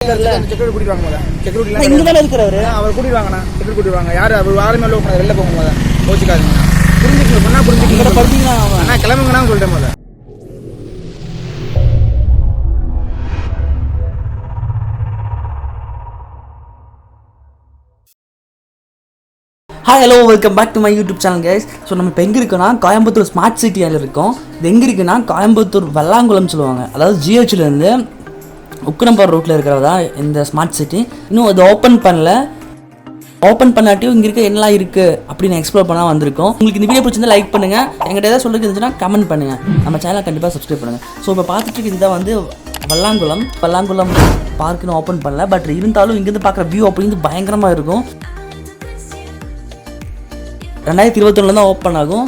Security கூட்டிட்டு வாங்க போதா செக்யூரிட்டி இங்க தான இருக்காரு அவர் கூட்டிட்டு வாங்கண்ணா செக்யூரிட்டி கூட்டிட்டு வாங்க யாரு அவர் ஆரமே லோ பண்ண வெளில போங்க போதா கோச்சிக்காதீங்க புரிஞ்சுக்கங்க சொன்னா புரிஞ்சுக்கங்க படுத்தீங்களா அண்ணா கிளம்புங்கண்ணா சொல்லிட்டேன் போதா hi hello welcome back to my YouTube channel guys. So நம்ம இப்போ எங்கே இருக்கோன்னா கோயம்புத்தூர் ஸ்மார்ட் சிட்டியில் இருக்கோம். இது எங்கே இருக்குன்னா கோயம்புத்தூர் வெள்ளாங்குளம் சொல்லுவாங்க. அதாவது ஜிஹெச்லேருந்து உக்கரம்பார் ரோட்டில் இருக்கிறதா இந்த ஸ்மார்ட் சிட்டி. இன்னும் அது ஓப்பன் பண்ணாட்டியும் இங்கே இருக்க என்னலாம் இருக்குது அப்படின்னு எக்ஸ்ப்ளோர் பண்ணால் வந்திருக்கோம். உங்களுக்கு இந்த வீடியோ பிடிச்சிருந்தா லைக் பண்ணுங்கள், எங்கிட்ட ஏதாவது சொல்லிட்டு இருந்துச்சுன்னா கமெண்ட் பண்ணுங்கள், நம்ம சேனலை கண்டிப்பாக சப்ஸ்கிரைப் பண்ணுங்கள். ஸோ இப்போ பார்த்துட்டு இதுதான் வந்து வெள்ளாங்குளம் பார்க்குன்னு ஓப்பன் பண்ணல. பட் இருந்தாலும் இங்கேருந்து பார்க்குற வியூ அப்படிங்கிறது பயங்கரமாக இருக்கும். 2021 தான் ஓப்பன் ஆகும்.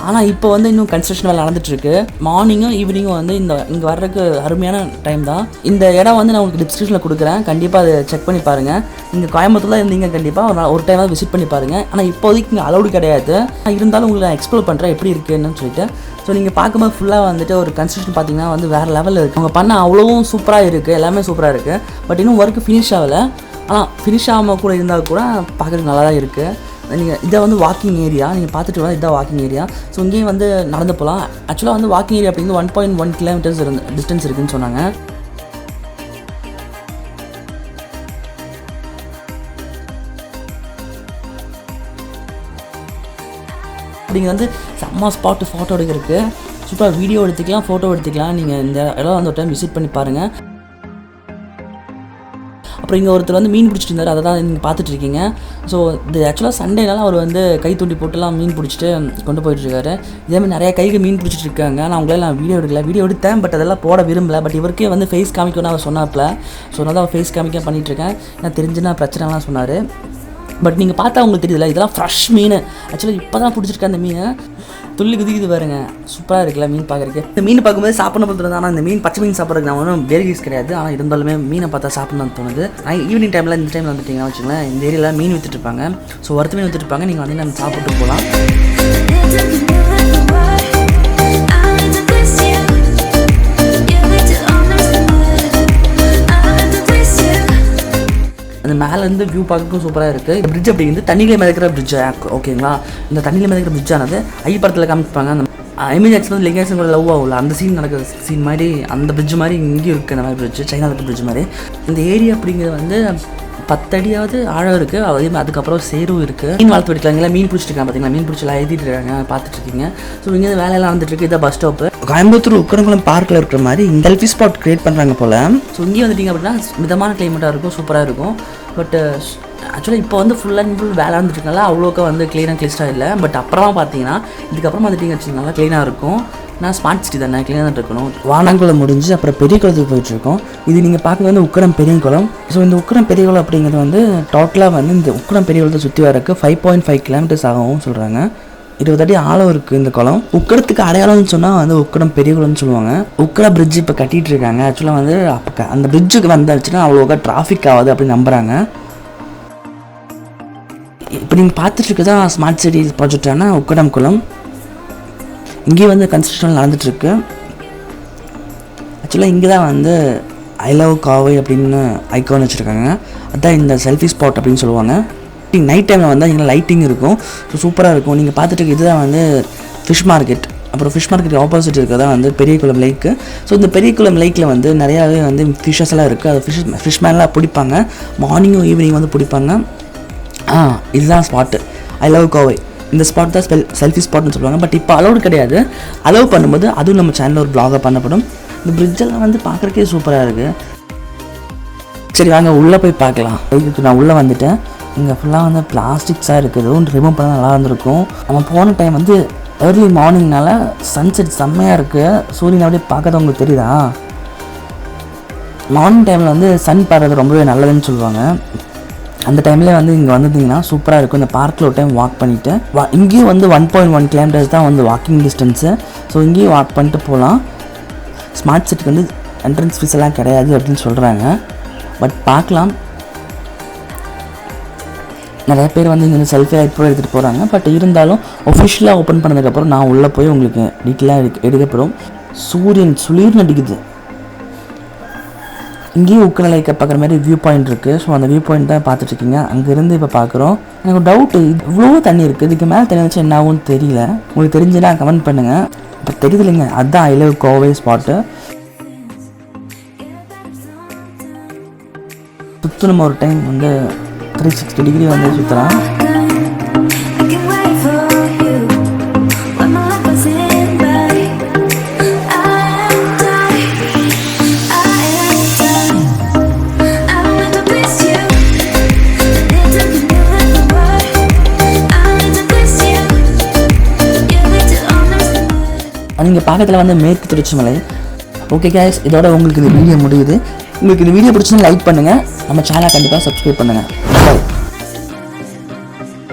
ஆனால் இப்போ வந்து இன்னும் கன்ஸ்ட்ரக்ஷன் வேலை நடந்துட்டுருக்கு. மார்னிங்கும் ஈவினிங்கும் வந்து இங்கே வர்றதுக்கு அருமையான டைம் தான். இந்த இடம் வந்து நான் உங்களுக்கு டிஸ்கிரிப்ஷனில் கொடுக்குறேன், கண்டிப்பாக அதை செக் பண்ணி பாருங்கள். இங்கே கோயம்புத்தூரில் இருந்தீங்க கண்டிப்பாக ஒரு டைமாக விசிட் பண்ணி பாருங்கள். ஆனால் இப்போதைக்கு இங்கே அலௌடு கிடையாது. இருந்தாலும் உங்களுக்கு நான் எக்ஸ்ப்ளோர் பண்ணுறேன் எப்படி இருக்குன்னு சொல்லிட்டு. ஸோ நீங்கள் பார்க்கும்போது ஃபுல்லாக வந்துட்டு ஒரு கன்ஸ்ட்ரக்ஷன் பார்த்தீங்கன்னா வந்து வேறு லெவலில் இருக்குது. அவங்க பண்ண அவ்வளோவும் சூப்பராக இருக்குது, எல்லாமே சூப்பராக இருக்குது. பட் இன்னும் ஒர்க்கு ஃபினிஷ் ஆகலை. ஆனால் ஃபினிஷ் ஆகாமல் கூட இருந்தால் கூட பார்க்குறதுக்கு நல்லா தான் இருக்குது. நீங்கள் இதை வந்து வாக்கிங் ஏரியா நீங்கள் பார்த்துட்டு வரலாம். இதான் வாக்கிங் ஏரியா. ஸோ இங்கேயும் வந்து நடந்து போகலாம். ஆக்சுவலாக வந்து வாக்கிங் ஏரியா அப்படிங்கிறது 1.1 கிலோமீட்டர்ஸ் டிஸ்டன்ஸ் இருக்குதுன்னு சொன்னாங்க. அப்படிங்க வந்து செம்ம ஸ்பாட்டு ஃபோட்டோ எடுக்கிறதுக்கு சூப்பராக வீடியோ எடுத்துக்கலாம், ஃபோட்டோ எடுத்துக்கலாம். நீங்கள் இந்த இடம் வந்து ஒரு டைம் விசிட் பண்ணி பாருங்கள். அப்புறம் இங்கே ஒருத்தர் வந்து மீன் பிடிச்சிட்டு இருந்தார், அதை தான் நீங்கள் பார்த்துட்ருக்கீங்க. ஸோ இது ஆக்சுவலாக சண்டேனால அவர் வந்து கை தூண்டி போட்டுலாம் மீன் பிடிச்சிட்டு கொண்டு போயிட்டுருக்காரு. இதேமாதிரி நிறைய கைக்கு மீன் பிடிச்சிட்டு இருக்காங்க. நான் உங்களால் வீடியோ எடுத்தேன், பட் அதெல்லாம் போட விரும்பலை. பட் இவருக்கே வந்து ஃபேஸ் காமிக்கணும்னு அவர் சொன்னாப்பில். ஸோ நான் தான் அவர் ஃபேஸ் காமிக்க பண்ணிகிட்ருக்கேன். நான் தெரிஞ்சுன்னா பிரச்சனைலாம் சொன்னார். பட் நீங்கள் பார்த்தா உங்களுக்கு தெரியுதுல்ல, இதெல்லாம் ஃப்ரெஷ் மீன். ஆக்சுவலாக இப்போ தான் பிடிச்சிருக்கேன் அந்த மீன். துள்ளி குதிக்குது பாருங்க, சூப்பராக இருக்குல்ல மீன் பார்க்குறதுக்கு. இந்த மீன் பார்க்கும்போது சாப்பிடணும் போகிறது. ஆனால் இந்த மீன் பச்சை மீன் சாப்பிட்றதுக்கு நான் ஒன்றும் வேரியஸ் கிடையாது. ஆனால் இருந்தாலுமே மீனை பார்த்தா சாப்பிட்ணுன்னு தோணுது. ஈவினிங் டைமில் இந்த டைமில் வந்துட்டிங்கன்னா வச்சுக்கோங்களேன், இந்த ஏரியாவில் மீன் விற்றுட்டு இருப்பாங்க. ஸோ வறுத்து மீன் விற்றுட்டு இருப்பாங்க. நீங்கள் வந்து நம்ம சாப்பிட்டு போகலாம். அந்த மேலேருந்து வியூ பார்க்கறதுக்கும் சூப்பராக இருக்குது. இந்த பிரிட்ஜ் அப்படிங்கிறது தண்ணியில் மிதக்கிற பிரிட்ஜ். ஓகேங்களா, இந்த தண்ணியில் மிதக்கிற பிரிட்ஜானது ஐப்படத்தில் காமிப்பாங்க. அந்த எமிஜாக்ஸ் வந்து லிங்கேசன் கூட லவ் ஆகல, அந்த சீன் நடக்கிற சீன் மாதிரி அந்த பிரிட்ஜ் மாதிரி இங்கேயும் இருக்குது. அந்த மாதிரி பிரிட்ஜ் சைனாவில் இருக்க பிரிட்ஜ் மாதிரி. இந்த ஏரியா அப்படிங்கிறது வந்து 10 அடியாவது ஆழம் இருக்குது. அதே மாதிரி அதுக்கப்புறம் சேரும் இருக்குது. மீன் வளர்த்து எடுக்கலாங்களா, மீன் பிடிச்சிருக்காங்க பார்த்தீங்களா, மீன் பிடிச்சலாம் எழுதிட்டு இருக்காங்க, பார்த்துட்ருக்கீங்க. ஸோ இங்கே வேலையெல்லாம் வந்துட்டுருக்கு. இதான் பஸ் ஸ்டாப்பு. கோயம்புத்தூர் உக்கரங்குளம் பார்க்கில் இருக்கிற மாதிரி இந்த செல்ஃபி ஸ்பாட் க்ரியேட் பண்ணுறாங்க போல். ஸோ இங்கே வந்துட்டிங்க அப்படின்னா மிதமான கிளைமேட்டாக இருக்கும், சூப்பராக இருக்கும். பட் ஆக்சுவலாக இப்போ வந்து ஃபுல் அண்ட் ஃபுல் வேலை வந்துட்டுருக்கனால அவ்வளோக்கா வந்து கிளீனாக இல்லை. பட் அப்புறமா பார்த்தீங்கன்னா இதுக்கப்புறம் வந்துட்டிங்க வச்சுக்கோங்க, நல்லா க்ளீனாக இருக்கும். நான் ஸ்மார்ட் சிட்டி தானே, க்ளீனாக தான் இருக்கணும். வானங்குளம் முடிஞ்சு அப்புறம் பெரிய குளத்துக்கு போயிட்டுருக்கோம். இது நீங்கள் பார்க்குறது வந்து உக்கரம் பெரிய குளம். ஸோ இந்த உக்கரம் பெரிய குளம் அப்படிங்கிறது வந்து டோட்டலாக வந்து இந்த உக்கரம் பெரிய குளத்தை சுற்றி வரக்கு 5.5 கிலோமீட்டர்ஸ் ஆகும் சொல்கிறாங்க. 20 அடி ஆழம் இருக்குது இந்த குளம். உக்கரத்துக்கு அடையாளம்னு சொன்னால் வந்து உக்கரம் பெரிய குளம்னு சொல்லுவாங்க. உக்கர பிரிட்ஜ் இப்போ கட்டிகிட்டு இருக்காங்க. ஆக்சுவலாக வந்து அப்போ அந்த பிரிட்ஜுக்கு வந்தாச்சுன்னா அவ்வளோக்கா டிராஃபிக் ஆகாது அப்படின்னு நம்புகிறாங்க. இப்போ நீங்கள் பார்த்துட்டு இருக்கதான் ஸ்மார்ட் சிட்டி ப்ராஜெக்டான உக்கடம் குளம். இங்கேயும் வந்து கன்ஸ்ட்ரக்ஷன் நடந்துகிட்ருக்கு. ஆக்சுவலாக இங்கே தான் வந்து ஐ லவ் காவை அப்படின்னு ஐக்கான் வச்சுருக்காங்க. அதுதான் இந்த செல்ஃபி ஸ்பாட் அப்படின்னு சொல்லுவாங்க. நைட் டைமில் வந்தால் இங்கே லைட்டிங் இருக்கும். ஸோ சூப்பராக இருக்கும். நீங்கள் பார்த்துட்டு இதுதான் வந்து ஃபிஷ் மார்க்கெட். அப்புறம் ஃபிஷ் மார்க்கெட் ஆப்போசிட் இருக்கிறதா வந்து பெரியகுளம் லேக்கு. ஸோ இந்த பெரியகுளம் லேக்கில் வந்து நிறையாவே வந்து ஃபிஷ்ஷஸ் எல்லாம் இருக்குது. அது ஃபிஷ் மேன்லாம் பிடிப்பாங்க. மார்னிங்கும் ஈவினிங் வந்து பிடிப்பாங்க. இதுதான் ஸ்பாட்டு ஐ லவ் கோவை. இந்த ஸ்பாட் தான் செல்ஃபி ஸ்பாட்னு சொல்லுவாங்க. பட் இப்போ அலோடு கிடையாது. அலோவ் பண்ணும்போது அதுவும் நம்ம சேனலில் ஒரு ப்ளாகாக பண்ணப்படும். இந்த பிரிட்ஜெல்லாம் வந்து பார்க்குறக்கே சூப்பராக இருக்குது. சரி வாங்க உள்ளே போய் பார்க்கலாம். இதுக்கு நான் உள்ளே வந்துட்டேன். இங்கே ஃபுல்லாக வந்து பிளாஸ்டிக்ஸாக இருக்குது. ஒன்று ரிமூவ் பண்ணால் நல்லா இருந்திருக்கும். நம்ம போன டைம் வந்து ஏர்லி மார்னிங்னால சன்செட் செம்மையாக இருக்குது. சூரியன் அப்படியே பார்க்கறது உங்களுக்கு தெரியுதா? மார்னிங் டைமில் வந்து சன் பார்க்குறது ரொம்பவே நல்லதுன்னு சொல்லுவாங்க. அந்த டைமில் வந்து இங்கே வந்துட்டிங்கன்னா சூப்பராக இருக்கும். இந்த பார்க்கில் ஒரு டைம் வாக் பண்ணிவிட்டு இங்கேயும் வந்து 1.1 கிலோமீட்டர்ஸ் தான் வந்து வாக்கிங் டிஸ்டன்ஸு. ஸோ இங்கேயும் வாக் பண்ணிட்டு போகலாம். ஸ்மார்ட் சிட்டிக்கு வந்து என்ட்ரன்ஸ் ஃபீஸ் எல்லாம் கிடையாது அப்படின்னு சொல்கிறாங்க. பட் பார்க்கலாம். நிறைய பேர் வந்து இங்கே செல்ஃபி கூட எடுத்துகிட்டு போகிறாங்க. பட் இருந்தாலும் ஒஃபிஷியலாக ஓப்பன் பண்ணதுக்கப்புறம் நான் உள்ளே போய் உங்களுக்கு டீட்டெயிலாக எடுக்கப்படும். சூரியன் சுளீர்னு அடிக்குது. இங்கேயும் உக்கல லைக்கை பார்க்குற மாதிரி வியூ பாயிண்ட் இருக்குது. ஸோ அந்த வியூ பாயிண்ட் தான் பார்த்துட்ருக்கீங்க. அங்கேருந்து இப்போ பார்க்குறோம். எனக்கு ஒரு டவுட்டு, இவ்வளோ தண்ணி இருக்குது, இதுக்கு மேலே தண்ணி வச்சு என்ன ஆகும்னு தெரியல. உங்களுக்கு தெரிஞ்சுன்னா கமெண்ட் பண்ணுங்கள். இப்போ தெரியுது இல்லைங்க, அதுதான் ஐ லவ் கோவை ஸ்பாட்டு. சுற்றணும் ஒரு டைம் வந்து 360 டிகிரி வந்து சுற்றலாம். நீங்கள் பக்கத்தில் வந்து மேற்கு தொடர்ச்சி மலை. ஓகே கைஸ், இதோட உங்களுக்கு இந்த வீடியோ முடியுது. உங்களுக்கு இந்த வீடியோ பிடிச்சிருந்தா லைக் பண்ணுங்கள். நம்ம சேனலை கண்டிப்பாக சப்ஸ்கிரைப் பண்ணுங்கள்.